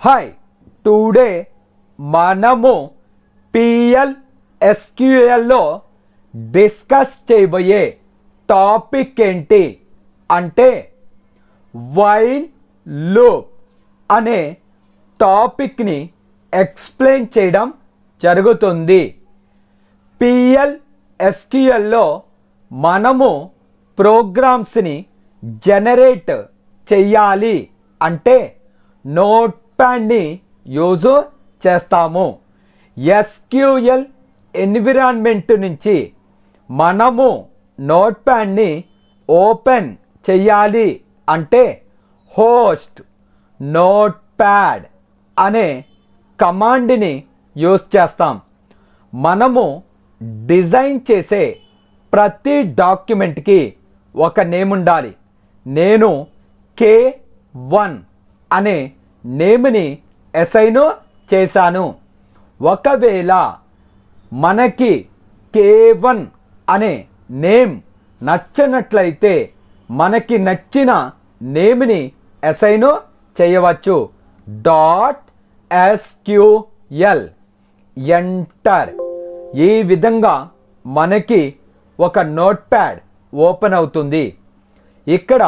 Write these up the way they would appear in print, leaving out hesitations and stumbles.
Hi today మనము PL/SQLలో discuss చేయబోయే topic ఏంటి అంటే వైల్ లూప్ అనే టాపిక్ని ఎక్స్ప్లెయిన్ చేయడం జరుగుతుంది. PL/SQLలో మనము ప్రోగ్రామ్స్ని జనరేట్ చెయ్యాలి అంటే నోట్ ప్యాడ్ని యూజ్ చేస్తాము. SQL ఎన్విరాన్మెంట్ నుంచి మనము నోట్ ప్యాడ్ని ఓపెన్ చెయ్యాలి అంటే హోస్ట్ నోట్ ప్యాడ్ అనే కమాండ్ని యూజ్ చేస్తాం. మనము డిజైన్ చేసే ప్రతి డాక్యుమెంట్కి ఒక నేమ్ ఉండాలి. నేను K1 అనే నేమ్ని అసైన్ చేశాను. ఒకవేళ మనకి K1 అనే నేమ్ నచ్చనట్లయితే మనకి నచ్చిన నేమ్ని అసైన్ చేయవచ్చు. .SQL enter. ఈ విధంగా మనకి ఒక నోట్ ప్యాడ్ ఓపెన్ అవుతుంది. ఇక్కడ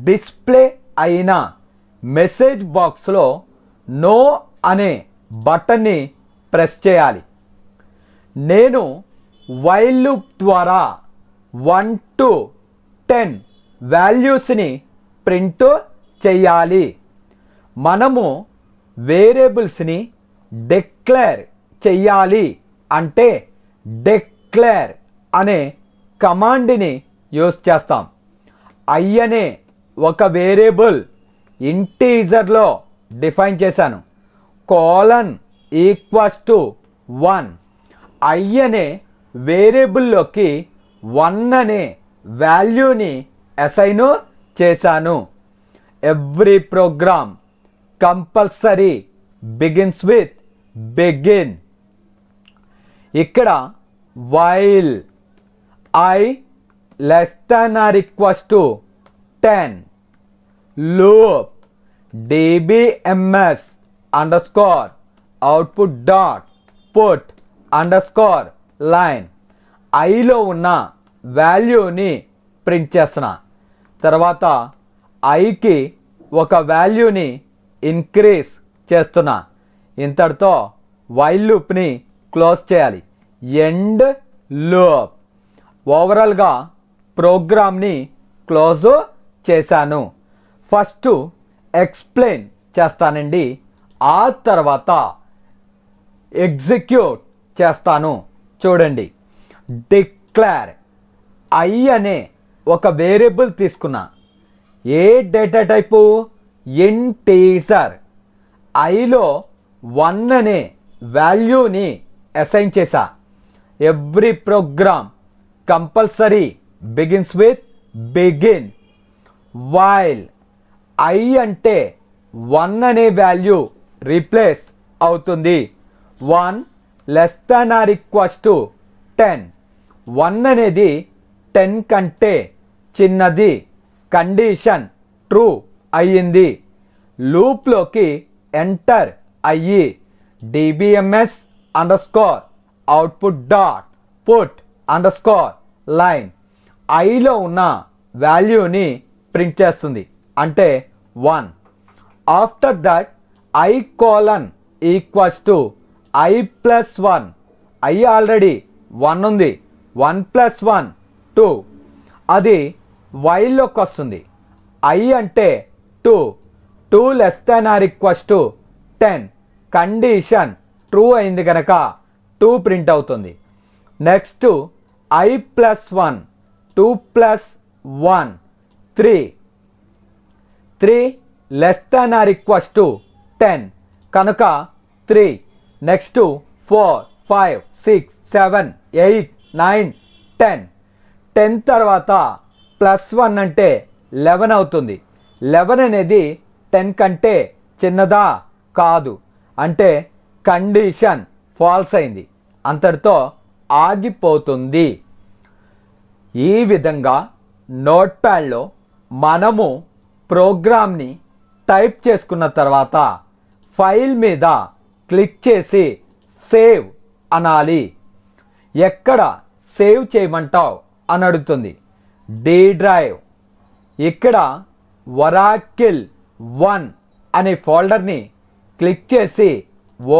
డిస్ప్లే అయిన మెసేజ్ బాక్స్లో నో అనే బటన్ని ప్రెస్ చేయాలి. నేను వైల్ లూప్ ద్వారా 1 to 10 వాల్యూస్ని ప్రింట్ చేయాలి. మనము వేరియబుల్స్ని డిక్లేర్ చేయాలి అంటే డిక్లేర్ అనే కమాండ్ని యూజ్ చేస్తాం. I అనే ఒక వేరియబుల్ ఇంటీజర్లో డిఫైన్ చేశాను. :1 I అనే వేరియబుల్లోకి 1 అనే వాల్యూని అసైన్ చేశాను. Every program compulsory begins with begin. ఇక్కడ while I <10 loop dbms underscore output dot put underscore line ఐలో ఉన్న వాల్యూని ప్రింట్ చేస్తున్నా. తర్వాత ఐకి ఒక వాల్యూని ఇంక్రీజ్ చేస్తున్నా. ఇంతటితో వైల్ లూప్ని క్లోజ్ చేయాలి. End loop. ఓవరాల్గా ప్రోగ్రామ్ని క్లోజ్ చేశాను. ఫస్ట్ ఎక్స్ప్లెయిన్ చేస్తానండి, ఆ తర్వాత ఎగ్జిక్యూట్ చేస్తాను. చూడండి. డిక్లేర్ I అనే ఒక వేరియబుల్ తీసుకున్నా. ఏ డేటా టైపు? ఇంటీజర్. ఐలో 1 అనే వాల్యూని అసైన్ చేశా. Every program compulsory begins with begin. While I అంటే 1 అనే వాల్యూ రీప్లేస్ అవుతుంది. 1 <10 1 అనేది 10 కంటే చిన్నది. కండిషన్ ట్రూ అయ్యింది. లూప్లోకి ఎంటర్ అయ్యి dbms underscore output dot put underscore line ఐలో ఉన్న వాల్యూని ప్రింట్ చేస్తుంది అంటే 1. After that I +1 I already 1 ఉంది. 1 + 1 2. అది వైల్లోకి వస్తుంది. I అంటే 2. 2 <10 కండిషన్ ట్రూ అయింది కనుక 2 ప్రింట్ అవుతుంది. Next I +1 2 + 1 3. 3 <10 కనుక 3. నెక్స్ట్ 4 5 6 7 8 9 10. 10 తర్వాత +1 అంటే 11 అవుతుంది. 11 అనేది 10 కంటే చిన్నదా? కాదు. అంటే కండిషన్ ఫాల్స్ అయింది. అంతటితో ఆగిపోతుంది. ఈ విధంగా నోట్ ప్యాడ్లో మనము ప్రోగ్రామ్ని టైప్ చేసుకున్న తర్వాత ఫైల్ మీద క్లిక్ చేసి సేవ్ అనాలి. ఎక్కడ సేవ్ చేయమంటావు అని అడుగుతుంది. D drive. ఇక్కడ ఒరాకిల్ 1 అనే ఫోల్డర్ని క్లిక్ చేసి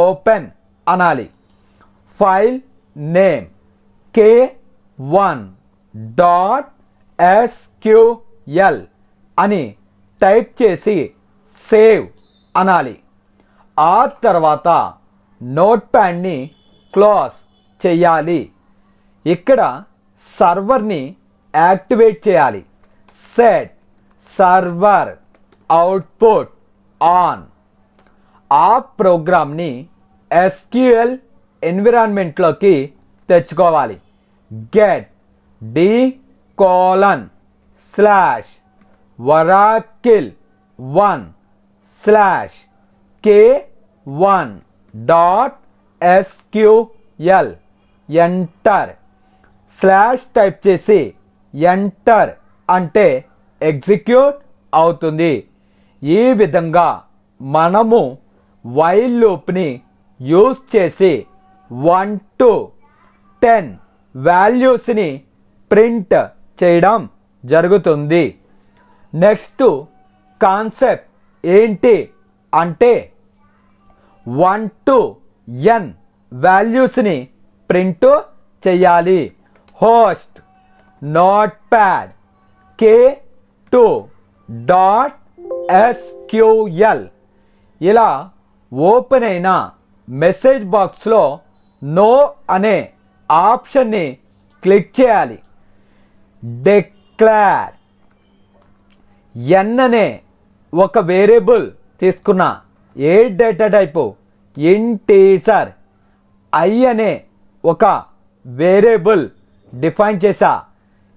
ఓపెన్ అనాలి. ఫైల్ నేమ్ k1.sql అని టైప్ చేసి సేవ్ అనాలి. ఆ తర్వాత నోట్ప్యాడ్ని క్లోజ్ చేయాలి. ఇక్కడ సర్వర్ని యాక్టివేట్ చేయాలి. Set server output on. ఆ ప్రోగ్రామ్ని ఎస్క్యూఎల్ ఎన్విరాన్మెంట్లోకి తెచ్చుకోవాలి. Get d:1/k1.sql enter. Slash type చేసి ఎంటర్ అంటే ఎగ్జిక్యూట్ అవుతుంది. ఈ విధంగా మనము వైల్ లూప్ని యూజ్ చేసి 1 to 10 వాల్యూస్ని ప్రింట్ చేయడం జరుగుతుంది. నెక్స్ట్ కాన్సెప్ట్ ఏంటి అంటే 1 to n వాల్యూస్ని ప్రింట్ చేయాలి. హోస్ట్ నోట్ప్యాడ్ k2.sql ఇలా ఓపెన్ అయిన మెసేజ్ బాక్స్లో నో అనే ఆప్షన్ని క్లిక్ చేయాలి. డిక్లేర్. ఎన్ అనే ఒక వేరియబుల్ తీసుకున్న ఏ డేటా టైపు ఇంటీజర్. ఐ అనే ఒక వేరియబుల్ డిఫైన్ చేసా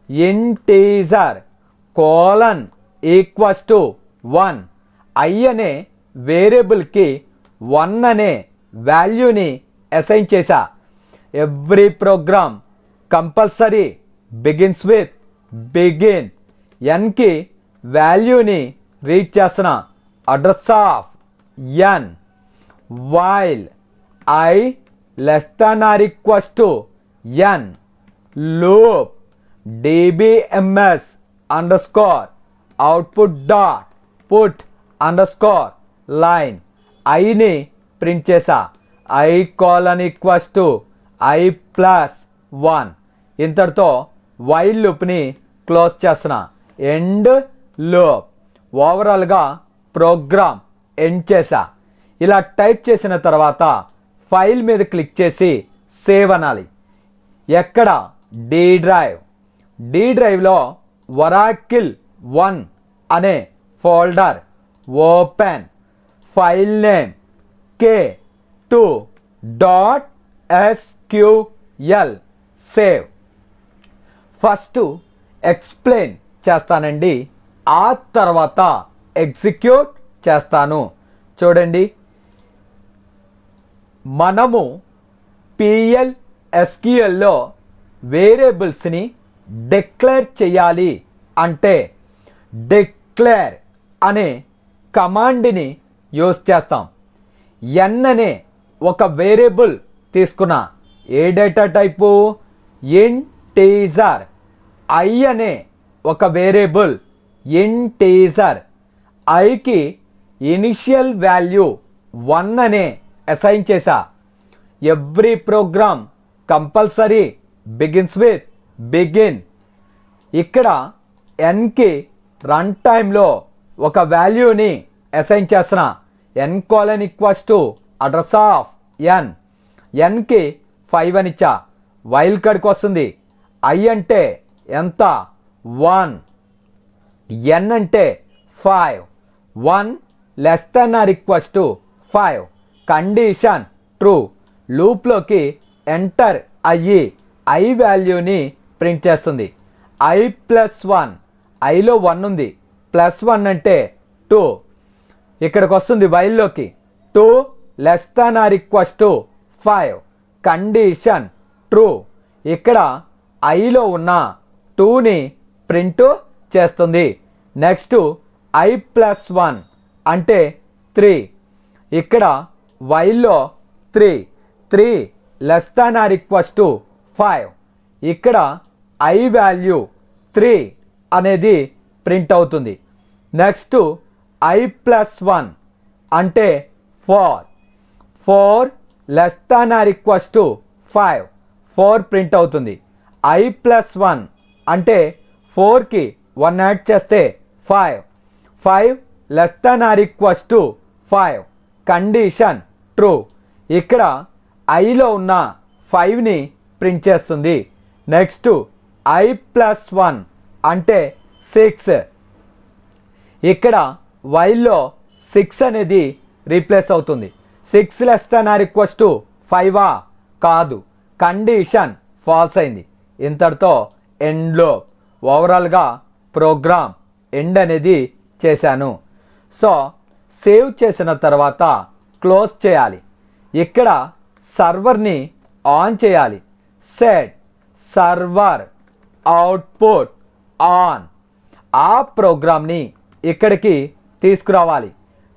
ఇంటీజర్ :1. ఐ అనే వేరియబుల్కి 1 అనే వాల్యూని అసైన్ చేశా. Every program compulsory begins with begin. ఎన్కి వాల్యూని రీడ్ చేస్తున్న address of n. While i less than or equals to n. Loop dbms underscore output dot put underscore line. ఐని ప్రింట్ చేసా. i i+1. ఇంతటితో వైల్ లూప్ని close చేస్తున్నా. End loop. ఓవరాల్గా program end చేసా. ఇలా టైప్ చేసిన తర్వాత ఫైల్ మీద క్లిక్ చేసి సేవ్ అనాలి. ఎక్కడ డి డ్రైవ్. డి డ్రైవ్లో ఒరాకిల్ 1 అనే folder open. File name k2.sql save. First explain చేస్తానండి, ఆ తర్వాత ఎగ్జిక్యూట్ చేస్తాను. చూడండి, మనము PL/SQLలో వేరియబుల్స్ని డిక్లేర్ చేయాలి అంటే డిక్లేర్ అనే కమాండ్ని యూజ్ చేస్తాం. ఎన్ అనే ఒక వేరియబుల్ తీసుకున్న ఏ డేటా టైపు ఇంటీజర్. ఐ అనే ఒక వేరియబుల్ ఇంటీజర్. ఐకి ఇనిషియల్ వాల్యూ 1 అనే అసైన్ చేశా. Every program compulsory begins with begin. ఇక్కడ ఎన్కి రన్ టైంలో ఒక వాల్యూని అసైన్ చేస్తున్నా. n:= address of N. ఎన్కి 5 అని ఇచ్చా. వైల్ కార్డ్కి వస్తుంది. ఐ అంటే ఎంత 1. ఎన్ అంటే 5. 1 less than or equals to 5. Condition true. లూప్లోకి ఎంటర్ అయ్యి ఐ వాల్యూని ప్రింట్ చేస్తుంది. i+1. ఐలో 1 ఉంది. +1 అంటే 2. ఇక్కడికి వస్తుంది వైల్లోకి. 2 less than or equals to 5. Condition true. ఇక్కడ ఐలో ఉన్న 2ని ప్రింట్ చేస్తుంది. నెక్స్ట్ i+1 అంటే 3. ఇక్కడ వైల్లో 3 less than or equals to 5. ఇక్కడ ఐ వాల్యూ 3 అనేది ప్రింట్ అవుతుంది. నెక్స్ట్ ఐ ప్లస్ 1 అంటే 4 less than or equals to 5 print అవుతుంది. ఐ ప్లస్ 1 అంటే 4కి 1 యాడ్ చేస్తే 5 less than or equals to 5 condition true. ఇక్కడ ఐలో ఉన్న 5ని ప్రింట్ చేస్తుంది. నెక్స్ట్ ఐ ప్లస్ 1 అంటే 6. ఇక్కడ వైల్లో 6 అనేది రీప్లేస్ అవుతుంది. 6 less than or equals to 5 కాదు, కండిషన్ ఫాల్స్ అయింది. ఇంతటితో ఎండ్లో ఓవరాల్గా ప్రోగ్రామ్ ఎండ్ అనేది చేశాను. సో సేవ్ చేసిన తర్వాత క్లోజ్ చేయాలి. ఇక్కడ సర్వర్ని ఆన్ చేయాలి. Set server output on. ఆ ప్రోగ్రామ్ని ఇక్కడికి తీసుకురావాలి.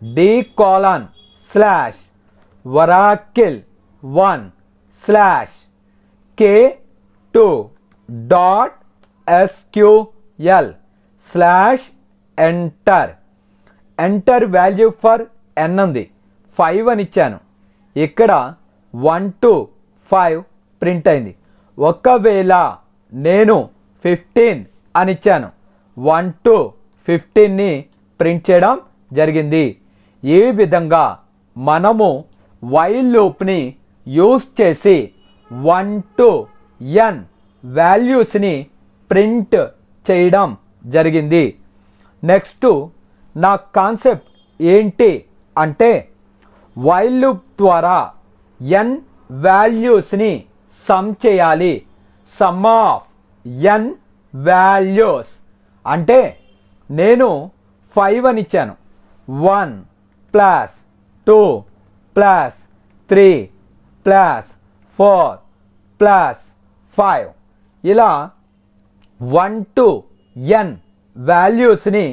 d:/1/k2.sql/enter. Enter value for n ఉంది, 5 అని ఇచ్చాను. ఇక్కడ 1 to 5 ప్రింట్ అయింది. ఒకవేళ నేను 15 అని ఇచ్చాను, 1 to 15ని ప్రింట్ చేయడం జరిగింది. ఈ విధంగా మనము వైల్ లూప్ని యూస్ చేసి 1 to n వాల్యూస్ని ప్రింట్ చేయడం జరిగింది. నెక్స్ట్ నా కాన్సెప్ట్ ఏంటి అంటే వైల్ లూప్ ద్వారా n వాల్యూస్ని సమ్ చేయాలి. సమ్ ఆఫ్ n వాల్యూస్ అంటే నేను 5 అని ఇచ్చాను, 1 + 2 + 3 + 4 + 5 ఇలా 1 to n వాల్యూస్ని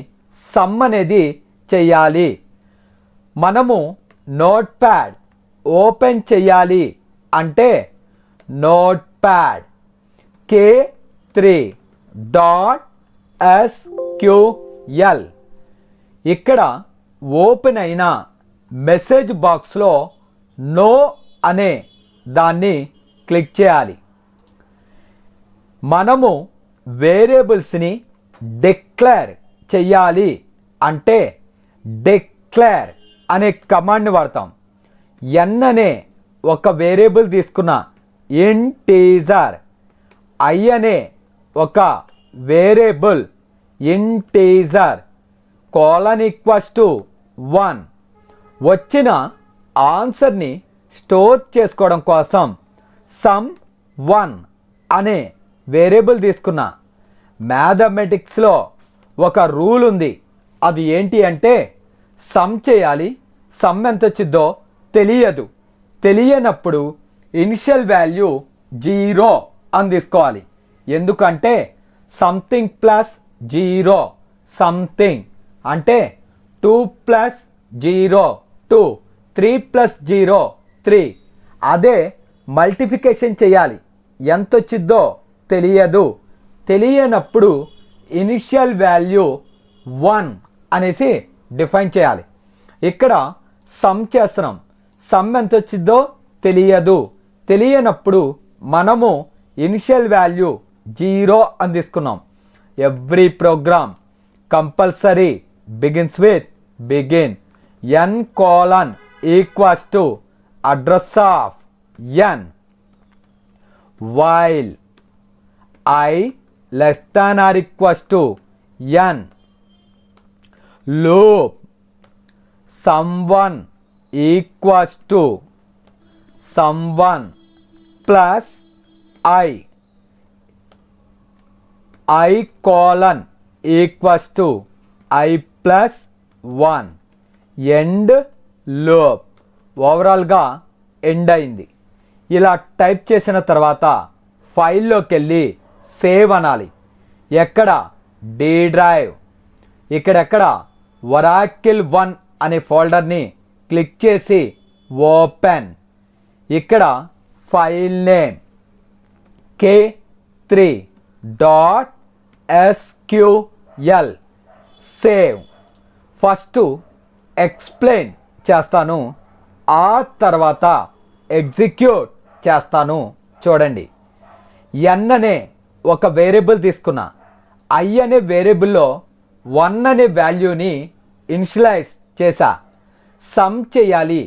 సమ్ అనేది చేయాలి. మనము నోట్ ప్యాడ్ ఓపెన్ చేయాలి అంటే నోట్ ప్యాడ్ k3.sql. ఇక్కడ ఓపెన్ అయిన మెసేజ్ బాక్స్లో నో అనే దాన్ని క్లిక్ చేయాలి. మనము వేరియబుల్స్ని డిక్లేర్ చెయ్యాలి అంటే డిక్లేర్ అనే కమాండ్ని వాడతాం. n అనే ఒక వేరియబుల్ తీసుకున్న ఇంటీజర్, i అనే ఒక వేరియబుల్ ఇంటీజర్, :1 వచ్చిన ఆన్సర్ని స్టోర్ చేసుకోవడం కోసం sum1 అనే వేరియబుల్ తీసుకున్న. మ్యాథమెటిక్స్లో ఒక రూల్ ఉంది, అది ఏంటి అంటే సమ్ చేయాలి, సమ్ ఎంత వచ్చిందో తెలియదు, తెలియనప్పుడు ఇనిషియల్ వాల్యూ 0 అని తీసుకోవాలి. ఎందుకంటే సంథింగ్ ప్లస్ 0 సంథింగ్ అంటే 2 + 0 2, 3 + 0 3. అదే మల్టిప్లికేషన్ చేయాలి, ఎంత వచ్చిందో తెలియదు, తెలియనప్పుడు ఇనిషియల్ వాల్యూ 1 అనేసి డిఫైన్ చేయాలి. ఇక్కడ సమ్ చేస్తున్నాం, సమ్ ఎంత వచ్చిందో తెలియదు, తెలియనప్పుడు మనము ఇనిషియల్ వాల్యూ 0 అని తీసుకున్నాం. Every program compulsory begins with begin n: address of n while I less than or equals to n loop someone equals to someone plus I equals to I plus 1 end loop. ఓవరాల్గా end అయింది. ఇలా type చేసిన తర్వాత ఫైల్లోకి వెళ్ళి save అనాలి. ఎక్కడ D drive, ఇక్కడెక్కడ oracle1 అనే ఫోల్డర్ని క్లిక్ చేసి ఓపెన్. ఇక్కడ file name k3.sql save. First explain చేస్తాను, ఆ తర్వాత ఎగ్జిక్యూట్ చేస్తాను. చూడండి, n అనే ఒక వేరియబుల్ తీసుకున్నా, i అనే వేరియబుల్లో 1 అనే వాల్యూని ఇనిషియలైజ్ చేశా. సమ్ చేయాలి,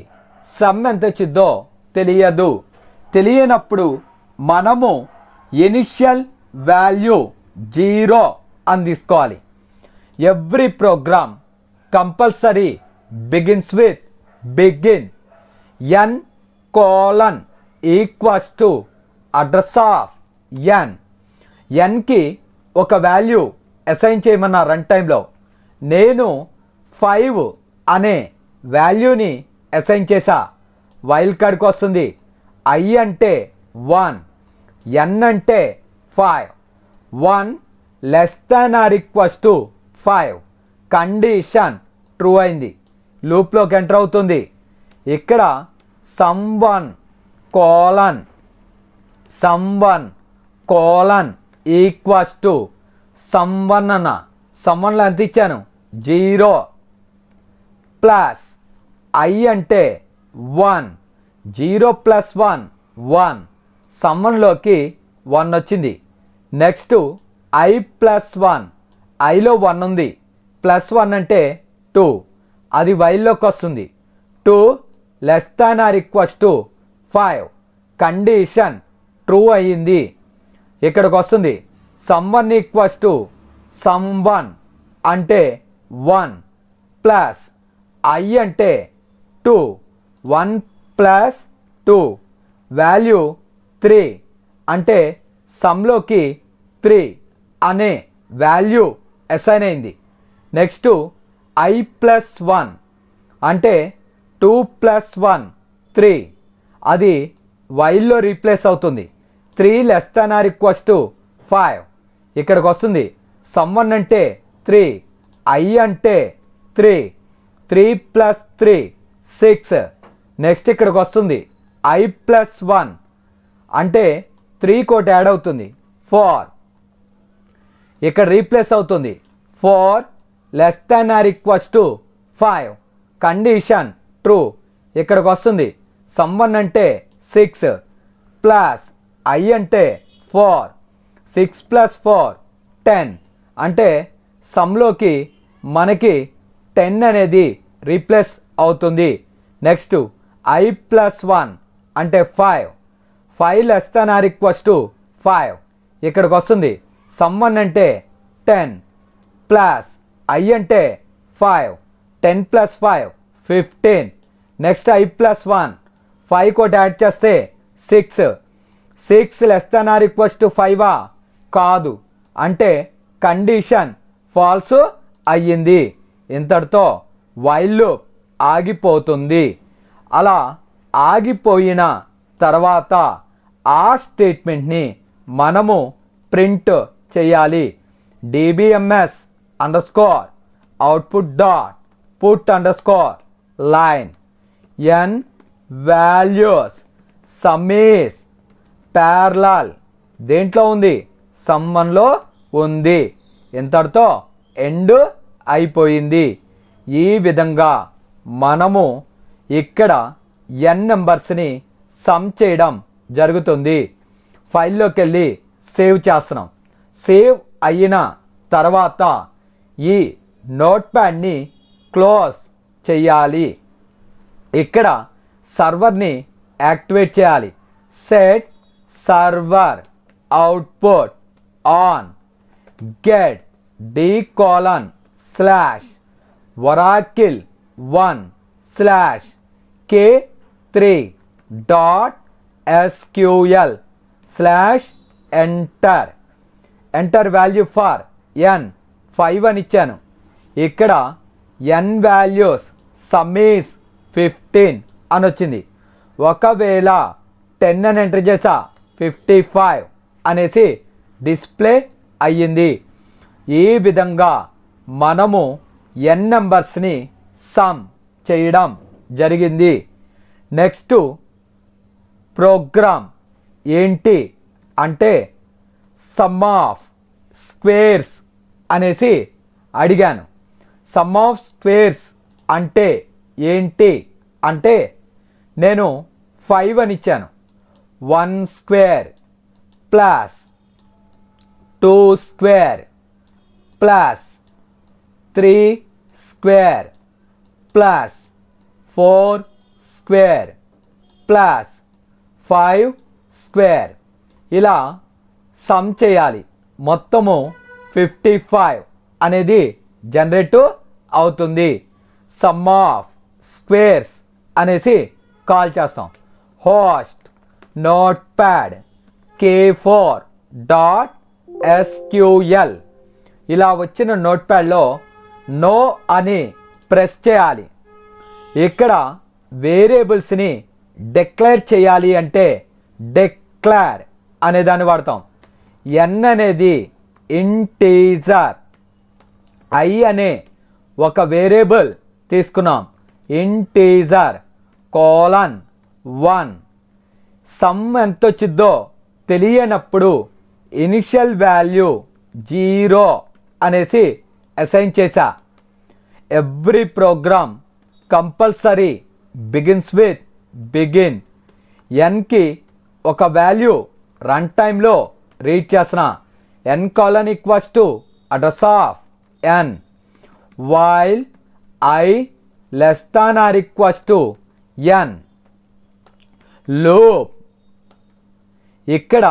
సమ్ ఎంత వచ్చిందో తెలియదు. తెలియనప్పుడు మనము ఇనిషియల్ వాల్యూ 0 అని తీసుకోవాలి. Every program compulsory begins with begin n colon equals to address of n. nకి ఒక వాల్యూ అసైన్ చేయమన్న రన్ టైంలో నేను 5 అనే వాల్యూని అసైన్ చేశా. వైల్ కార్డ్కి వస్తుంది. i అంటే 1, n అంటే 5. 1 less than or equals to 5 condition true అయింది, లూప్లోకి ఎంటర్ అవుతుంది. ఇక్కడ సమ్1 కోలన్ ఈక్వల్స్ టు సమ్1 అన్న సమ్1లో ఎంత ఇచ్చాను 0 ప్లస్ i అంటే 1, 0 ప్లస్ 1 1, సమ్1లోకి 1 వచ్చింది. నెక్స్ట్ i ప్లస్ 1, iలో 1 ఉంది, ప్లస్ 1 అంటే 2, అది వైల్లోకి వస్తుంది. 2 less than or equals to 5 condition true అయ్యింది. ఇక్కడికి వస్తుంది సమ్1 ఈక్వల్స్ టు సమ్1 అంటే 1 ప్లస్ i అంటే 2, 1 ప్లస్ 2 వాల్యూ 3 అంటే సమ్లోకి 3 అనే వాల్యూ అసైన్ అయింది. నెక్స్ట్ i ప్లస్ 1 అంటే 2 ప్లస్ 1 3, అది వైల్లో రీప్లేస్ అవుతుంది. 3 less than or equals to 5 ఇక్కడికి వస్తుంది. సమ్1 అంటే 3, i అంటే 3, 3 ప్లస్ 3 6. నెక్స్ట్ ఇక్కడికి వస్తుంది i ప్లస్ 1 అంటే 3 కోటి యాడ్ అవుతుంది 4, ఇక్కడ రీప్లేస్ అవుతుంది. 4 less than or equals to 5 condition true. ఇక్కడికి వస్తుంది సమ్1 అంటే 6 ప్లస్ i అంటే 4, 6 ప్లస్ 4 10 అంటే సమ్లోకి మనకి 10 అనేది రీప్లేస్ అవుతుంది. నెక్స్ట్ i ప్లస్ 1 అంటే 5, 5 less than or equals to 5 ఇక్కడికి వస్తుంది. సమ్1 అంటే 10 ప్లస్ i అంటే 5, 10 ప్లస్ 5 15. నెక్స్ట్ i ప్లస్ 1 5 కోటి యాడ్ చేస్తే 6, 6 less than or equals to 5 కాదు, అంటే కండిషన్ ఫాల్స్ అయ్యింది. ఇంతటితో వైల్ లూప్ ఆగిపోతుంది. అలా ఆగిపోయిన తర్వాత ఆ స్టేట్మెంట్ని మనము ప్రింట్ చేయాలి. dbms underscore output dot put underscore line n values sum is parallel దేంట్లో ఉంది సమ్1లో ఉంది. ఇంతటితో ఎండ్ అయిపోయింది. ఈ విధంగా మనము ఇక్కడ n నెంబర్స్ని సమ్ చేయడం జరుగుతుంది. ఫైల్లోకి వెళ్ళి సేవ్ చేస్తున్నాం. సేవ్ అయిన తర్వాత ఈ నోట్ప్యాడ్ని క్లోజ్ చేయాలి. ఇక్కడ సర్వర్ని యాక్టివేట్ చేయాలి. Set server output on get d:/oracle1/k3.sql/enter. Enter value for n 5 అని ఇచ్చాను. ఇక్కడ n వాల్యూస్ సమ్ ఈస్ 15 అని వచ్చింది. ఒకవేళ 10 అని ఎంటర్ చేసా 55 అనేసి డిస్ప్లే అయ్యింది. ఈ విధంగా మనము n నెంబర్స్ని సమ్ చేయడం జరిగింది. నెక్స్ట్ ప్రోగ్రామ్ ఏంటి అంటే సమ్ ఆఫ్ స్క్వేర్స్ అనేసి అడిగాను. సమ్ ఆఫ్ స్క్వేర్స్ అంటే ఏంటి అంటే నేను 5 అని ఇచ్చాను. 1 square plus 2 square plus 3 square plus 4 square plus 5 square ఇలా సమ్ చేయాలి. మొత్తము 55 అనేది జనరేట్ అవుతుంది. సమ్ ఆఫ్ స్క్వేర్స్ అనేసి కాల్ చేస్తాం. హోస్ట్ నోట్ ప్యాడ్ k4.sql ఇలా వచ్చిన నోట్ ప్యాడ్లో నో అని ప్రెస్ చేయాలి. ఇక్కడ వేరియబుల్స్ని డిక్లేర్ చేయాలి అంటే డిక్లేర్ అనే దాన్ని వాడతాం. n అనేది ఇంటీజర్, i అనే ఒక వేరియబుల్ తీసుకున్నాం. ఇంటీజర్ :1 సమ్ ఎంత వచ్చిద్దో తెలియనప్పుడు ఇనిషియల్ వాల్యూ 0 అనేసి అసైన్ చేశా. Every program compulsory begins with begin. ఎన్కి ఒక వాల్యూ రన్ టైంలో రీడ్ చేసిన n:= address of n while i <= n. Loop ఇక్కడ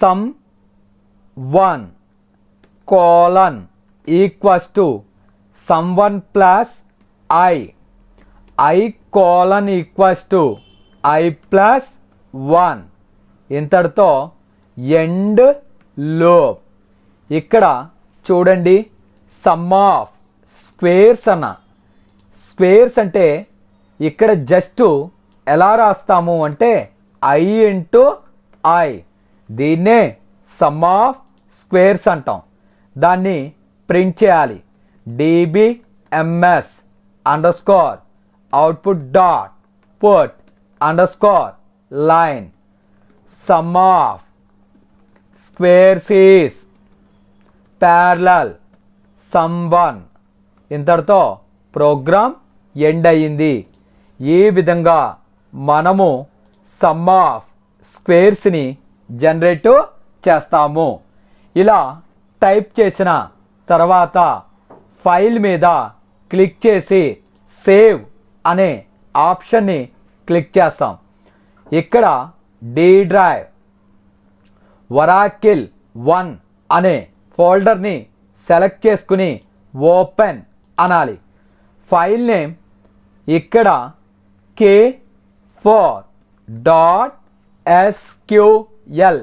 sum1 : sum1 plus i i : i plus 1 ఇంతటితో ఎండ్ లూప్. ఇక్కడ చూడండి సమ్ ఆఫ్ స్క్వేర్స్ అన్న. స్క్వేర్స్ అంటే ఇక్కడ జస్ట్ ఎలా రాస్తాము అంటే i × i, దీన్నే సమ్ ఆఫ్ స్క్వేర్స్ అంటాం. దాన్ని ప్రింట్ చేయాలి. dbms _output put _line sum of squares is parallel sum1 ఇంతటితో ప్రోగ్రామ్ ఎండ్ అయ్యింది. ఈ విధంగా మనము సమ్ ఆఫ్ స్క్వేర్స్ని జనరేట్ చేస్తాము. ఇలా టైప్ చేసిన తర్వాత ఫైల్ మీద క్లిక్ చేసి సేవ్ అనే ఆప్షన్ని క్లిక్ చేస్తాం. ఇక్కడ డి డ్రైవ్ oracle 1 అనే ఫోల్డర్ని సెలెక్ట్ చేసుకుని ఓపెన్ అనాలి. ఫైల్ నేమ్ ఇక్కడ k4.sql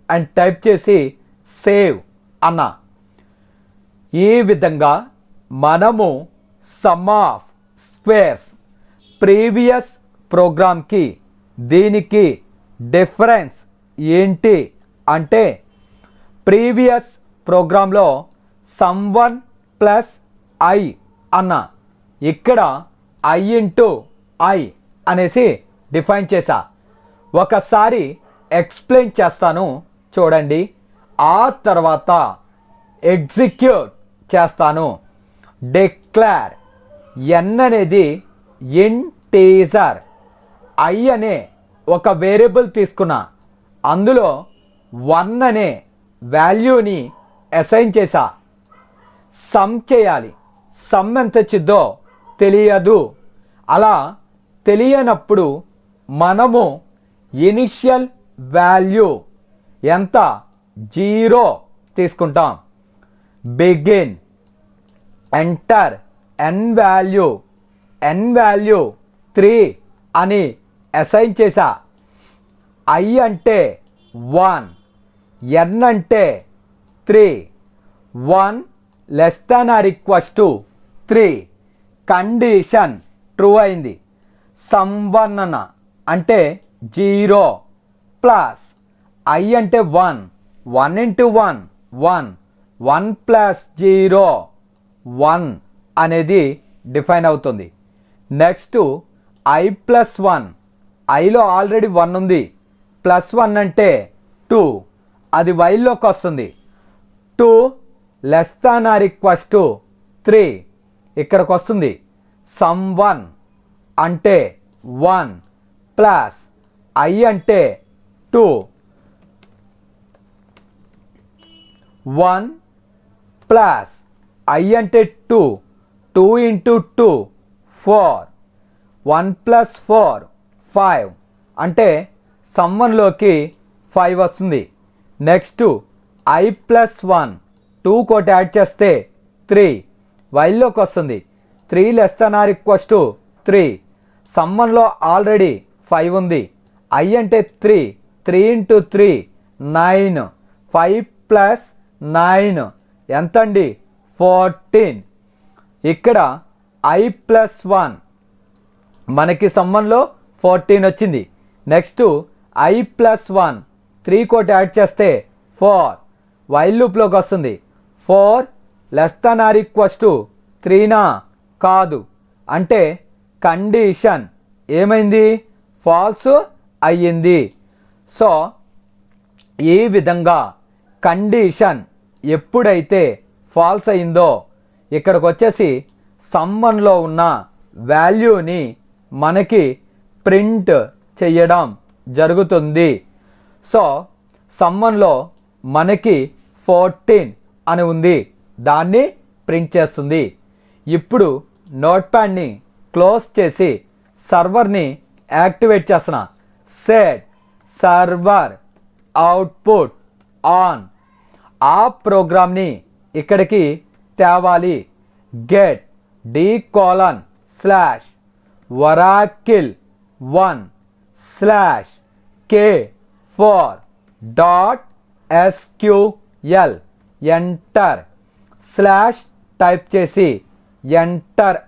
అని టైప్ చేసి సేవ్ అన్నా. ఈ విధంగా మనము సమ్ ఆఫ్ స్క్వేర్స్ ప్రీవియస్ ప్రోగ్రామ్కి దీనికి డిఫరెన్స్ ఏంటి అంటే ప్రీవియస్ ప్రోగ్రాంలో sum1 ప్లస్ i అన్న. ఇక్కడ i × i అనేసి డిఫైన్ చేశా. ఒకసారి ఎక్స్ప్లెయిన్ చేస్తాను చూడండి. ఆ తర్వాత ఎగ్జిక్యూట్ చేస్తాను. డిక్లేర్ n అనేది ఇంటీజర్, i అనే ఒక వేరియబుల్ తీసుకున్నా. అందులో 1 అనే వాల్యూని అసైన్ చేశా. సమ్ చేయాలి. సమ్ ఎంత వచ్చిద్దో తెలియదు. అలా తెలియనప్పుడు మనము ఇనిషియల్ వాల్యూ ఎంత 0 తీసుకుంటాం. బిగిన్ ఎంటర్ n వాల్యూ 3 అని అసైన్ చేశా. i అంటే 1, n అంటే 3, 1 <= 3 కండిషన్ ట్రూ అయింది. sum1 అన్న అంటే 0 ప్లస్ i అంటే 1, 1 × 1 1, 1 + 0 1 అనేది డిఫైన్ అవుతుంది. నెక్స్ట్ i+1, ఐలో ఆల్రెడీ 1 ఉంది, +1 అంటే 2, అది వైల్లోకి వస్తుంది. 2 < 3 ఇక్కడికి వస్తుంది. సమ్1 అంటే 1 ప్లస్ i అంటే 2, 1 ప్లస్ i అంటే 2, 2 ఇంటూ 2 4, 1 ప్లస్ 4 5 అంటే సమ్1లోకి 5 వస్తుంది. నెక్స్ట్ i+1, 2 కోటి యాడ్ చేస్తే 3 వైల్లోకి వస్తుంది. 3 < 3 సమ్1లో ఆల్రెడీ 5 ఉంది. i అంటే 3, 3 ఇంటూ 3 9, 5 ప్లస్ 9 ఎంతండి 14. ఇక్కడ i+1 మనకి సమ్1లో 14 వచ్చింది. నెక్స్ట్ i+1 3 కోటి యాడ్ చేస్తే 4 వైల్ లూప్లోకి వస్తుంది. 4 < 3నా కాదు, అంటే కండిషన్ ఏమైంది ఫాల్స్ అయ్యింది. సో ఈ విధంగా కండిషన్ ఎప్పుడైతే ఫాల్స్ అయిందో ఇక్కడికి వచ్చేసి సమ్1లో ఉన్న వాల్యూని మనకి ప్రింట్ చేయడం జరుగుతుంది. సో సమ్1లో మనకి 14 అని ఉంది, దాన్ని ప్రింట్ చేస్తుంది. ఇప్పుడు నోట్ప్యాడ్ని క్లోజ్ చేసి సర్వర్ని యాక్టివేట్ చేస్తున్నా. Set server output on. ఆ ప్రోగ్రామ్ని ఇక్కడికి తేవాలి. Get d:/oracle1/k4.sql enter slash type చేసి enter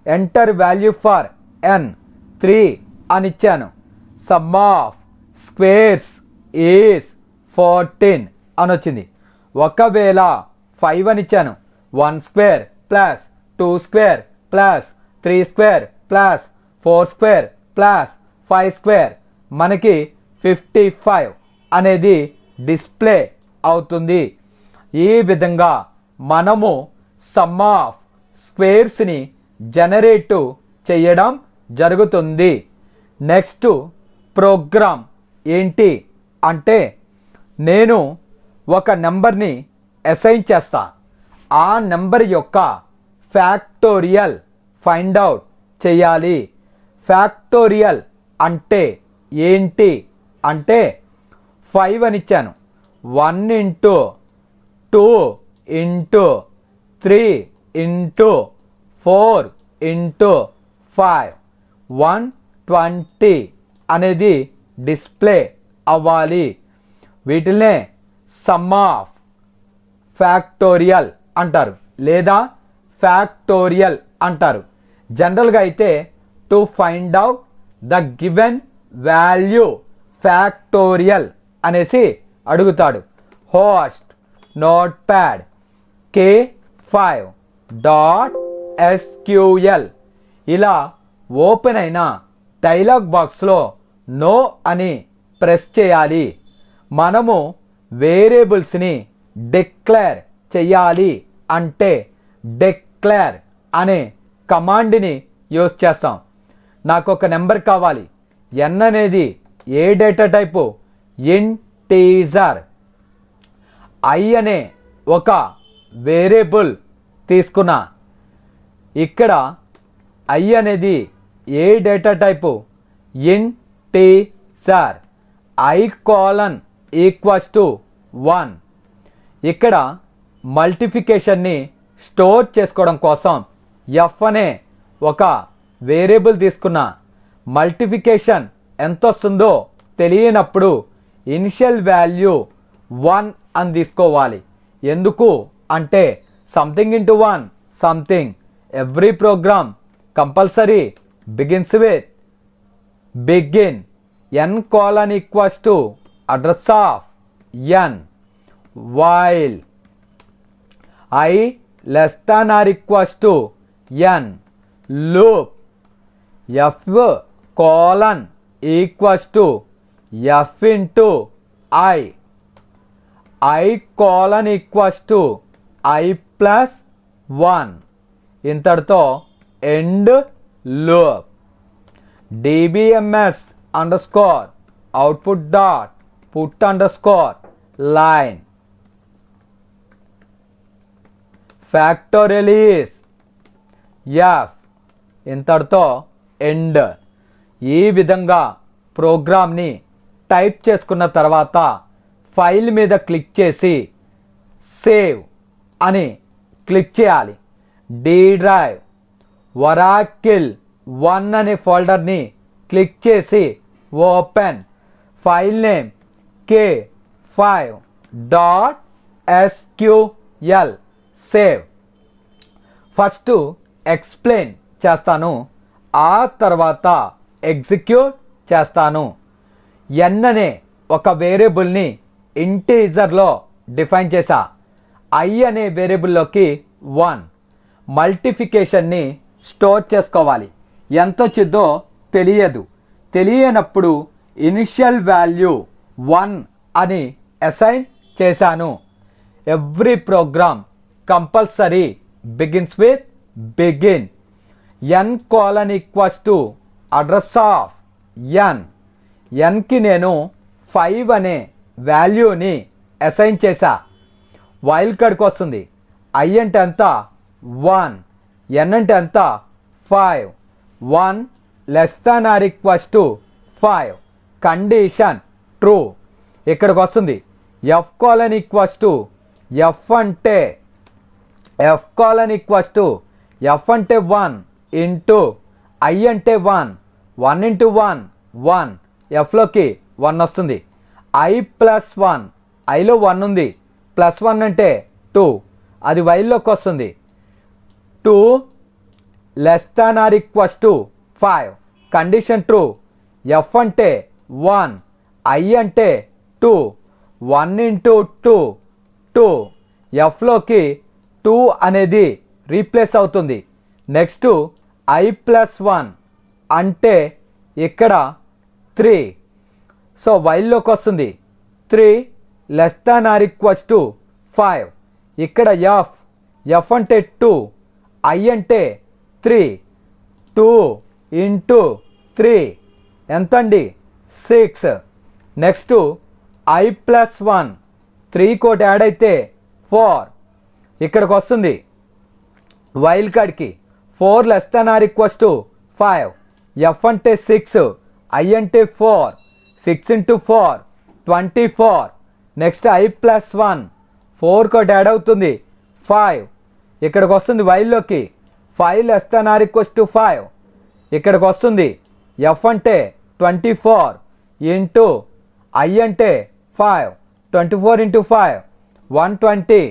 enter value for n 3 అని ఇచ్చాను. సమ్ ఆఫ్ స్క్వేర్స్ ఈజ్ 14 అని వచ్చింది. ఒకవేళ 5 అని ఇచ్చాను, 1 square plus 2 square plus 3 square plus 4 square plus 5 square మనకి 55 అనేది డిస్ప్లే అవుతుంది. ఈ విధంగా మనము సమ్ ఆఫ్ స్క్వేర్స్ని జనరేట్ చేయడం జరుగుతుంది. నెక్స్ట్ ప్రోగ్రామ్ ఏంటి అంటే, నేను ఒక నెంబర్ని అసైన్ చేస్తా. ఆ నెంబర్ యొక్క ఫ్యాక్టోరియల్ ఫైండ్ అవుట్ చేయాలి. ఫ్యాక్టోరియల్ అంటే ఏంటి అంటే 5 అని ఇచ్చాను, 1 ఇంటూ 2 ఇంటూ 3 ఇంటూ 4 ఇంటూ 5 120 అనేది డిస్ప్లే అవ్వాలి. వీటినే సమ్ ఆఫ్ ఫ్యాక్టోరియల్ అంటారు లేదా ఫ్యాక్టోరియల్ అంటారు. జనరల్గా అయితే to find out the given value factorial అనేసి అడుగుతాడు. హోస్ట్ నోట్ప్యాడ్ k5.sql ఇలా ఓపెన్ అయిన డైలాగ్ బాక్స్లో నో అని ప్రెస్ చేయాలి. మనము వేరియబుల్స్ని డిక్లేర్ చేయాలి అంటే డిక్లేర్ అనే కమాండ్ని యూజ్ చేస్తాం. నాకు ఒక నెంబర్ కావాలి. n అనేది ఏ డేటా టైపు ఇంటీజర్. i అనే ఒక వేరియబుల్ తీసుకున్నా. ఇక్కడ i అనేది ఏ డేటా టైపు ఇంటీజర్. i:1 ఇక్కడ మల్టిప్లికేషన్ని స్టోర్ చేసుకోవడం కోసం f అనే ఒక వేరియబుల్ తీసుకున్నా. మల్టిప్లికేషన్ ఎంత వస్తుందో తెలియనప్పుడు ఇనిషియల్ వాల్యూ 1 అని తీసుకోవాలి. ఎందుకు అంటే something into 1 something. Every program compulsory begins with begin. n:= address of n while i < n loop F colon equals to F into I, I colon equals to I plus 1. ఇంతటితో end loop. dbms underscore output dot put underscore line. Factorial is F. ఇంతటితో end. ఈ విధంగా ప్రోగ్రామ్ని type చేసుకున్న తర్వాత file మీద click చేసి save అని క్లిక్ చేయాలి. డి డ్రైవ్ ఒరాకిల్ 1 అనే ఫోల్డర్ని క్లిక్ చేసి open. File name k5.sql save. First explain చేస్తాను, ఆ తర్వాత ఎగ్జిక్యూట్ చేస్తాను. n అనే ఒక వేరియబుల్ని ఇంటీజర్లో డిఫైన్ చేశా. i అనే వేరియబుల్లోకి 1. మల్టిఫికేషన్ని స్టోర్ చేసుకోవాలి. ఎంత వచ్చిందో తెలియనప్పుడు ఇనిషియల్ వాల్యూ 1 అని అసైన్ చేశాను. Every program compulsory begins with begin. n colon equals to address of n. nకి నేను 5 అనే వాల్యూని అసైన్ చేశా. వైల్ కార్డ్కి వస్తుంది. i అంటే ఎంత 1, n అంటే ఎంత 5. 1 less than or equals to 5. Condition true. ఇక్కడికి వస్తుంది f colon equals to f అంటే f colon equals to f అంటే 1 ఇంటూ ఐ అంటే 1. 1 ఇంటూ 1 1. ఎఫ్లోకి 1 వస్తుంది. ఐ ప్లస్ 1, ఐలో 1 ఉంది, ప్లస్ 1 అంటే 2, అది వైల్లోకి వస్తుంది. 2 less than or equals to 5. Condition true. F అంటే 1, ఐ అంటే 2. 1 ఇంటూ 2 2. ఎఫ్లోకి 2 అనేది రీప్లేస్ అవుతుంది. నెక్స్ట్ ఐ ప్లస్ 1 అంటే ఇక్కడ 3. సో వైల్లోకి వస్తుంది. 3 less than or equals to 5. ఇక్కడ ఎఫ్ అంటే 2, ఐ అంటే 3. 2 ఇంటూ 3 ఎంత అండి 6. నెక్స్ట్ ఐ ప్లస్ 1, 3 కోటి యాడ్ అయితే 4. ఇక్కడికి వస్తుంది వైల్డ్ కార్డ్కి 4 less than or equals to 5. F అంటే 6, ఐ అంటే 4. 6 ఇంటూ 4 24. నెక్స్ట్ ఐ ప్లస్ 1, 4 కోటి యాడ్ అవుతుంది 5. ఇక్కడికి వస్తుంది వైల్లోకి 5 less than or equals to 5. ఇక్కడికి వస్తుంది ఎఫ్ అంటే 24 ఇంటూ ఐ అంటే 5. 24 ఇంటూ 5 120.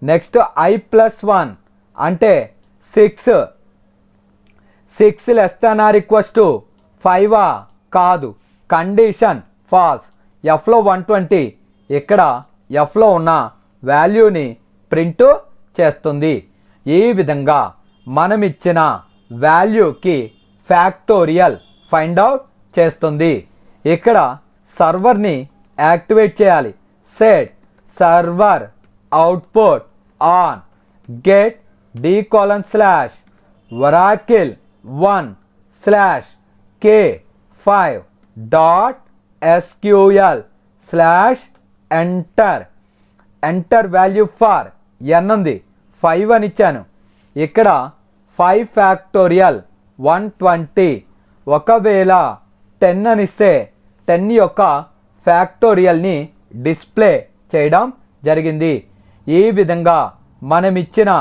నెక్స్ట్ ఐ ప్లస్ 1 అంటే 6. 6 less than or equals to 5 కాదు, కండిషన్ ఫాల్స్. ఎఫ్లో 120. ఇక్కడ ఎఫ్లో ఉన్న వాల్యూని ప్రింట్ చేస్తుంది. ఈ విధంగా మనం ఇచ్చిన వాల్యూకి ఫ్యాక్టోరియల్ ఫైండ్ అవుట్ చేస్తుంది. ఇక్కడ సర్వర్ని యాక్టివేట్ చేయాలి. Set server output on get d:/oracle 1/k5.sql/enter. Enter value for n ఉంది, 5 అని ఇచ్చాను. ఇక్కడ 5 ఫ్యాక్టోరియల్ 120. ఒకవేళ 10 అని ఇస్తే 10 యొక్క ఫ్యాక్టోరియల్ని డిస్ప్లే చేయడం జరిగింది. ఈ విధంగా మనం ఇచ్చిన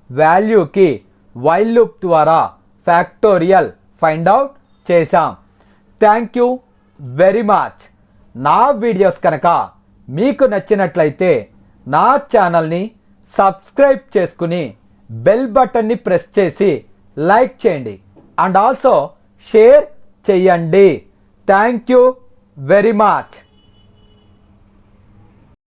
వాల్యూకి వైల్ లూప్ ద్వారా ఫ్యాక్టోరియల్ ఫైండ్ అవుట్ చేసాం. Thank you very much. నా వీడియోస్ కనుక మీకు నచ్చినట్లయితే నా ఛానల్ని సబ్స్క్రైబ్ చేసుకుని బెల్ బటన్ని ప్రెస్ చేసి లైక్ చేయండి అండ్ ఆల్సో షేర్ చేయండి. Thank you very much.